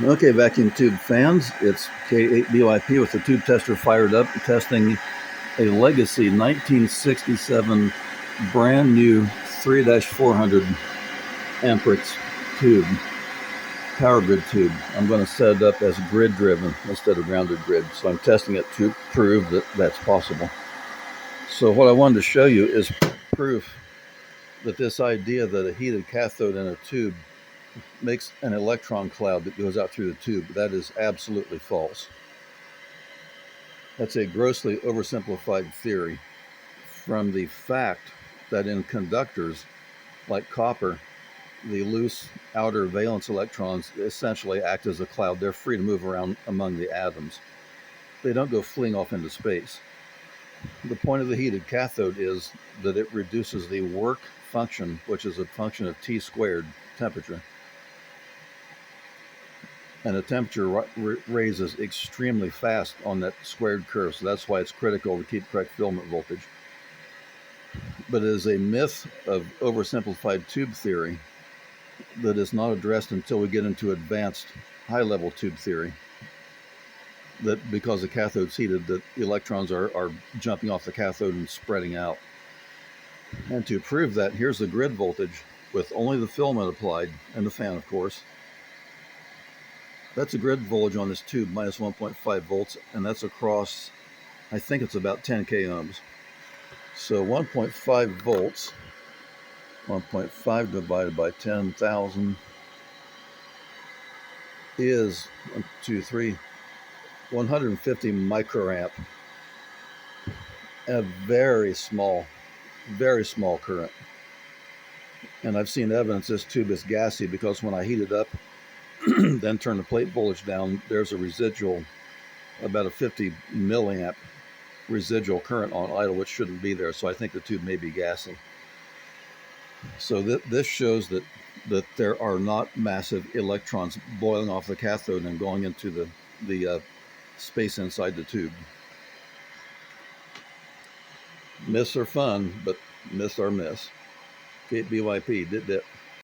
Okay, vacuum tube fans, it's K8BYP with the tube tester fired up, testing a legacy 1967 brand new 3-400 amperage tube, power grid tube. I'm going to set it up as grid driven instead of grounded grid. So I'm testing it to prove that that's possible. So what I wanted to show you is proof that this idea that a heated cathode in a tube makes an electron cloud that goes out through the tube, that is absolutely false. That's a grossly oversimplified theory from the fact that in conductors like copper, the loose outer valence electrons essentially act as a cloud. They're free to move around among the atoms. They don't go fleeing off into space. The point of the heated cathode is that it reduces the work function, which is a function of T squared temperature. And the temperature raises extremely fast on that squared curve. So that's why it's critical to keep correct filament voltage. But it is a myth of oversimplified tube theory that is not addressed until we get into advanced high-level tube theory. That because the cathode's heated, that electrons are jumping off the cathode and spreading out. And to prove that, here's the grid voltage with only the filament applied and the fan, of course. That's a grid voltage on this tube, minus 1.5 volts, and that's across, I think it's about 10 k ohms. So 1.5 volts, 1.5 divided by 10,000 is 1, 2, 3, 150 microamp. A very small current. And I've seen evidence this tube is gassy because when I heat it up, then turn the plate voltage down, there's a residual, about a 50 milliamp residual current on idle, which shouldn't be there. So I think the tube may be gassy. So this shows that there are not massive electrons boiling off the cathode and going into the space inside the tube. Myths are fun, but myths are myths. KBYP did that.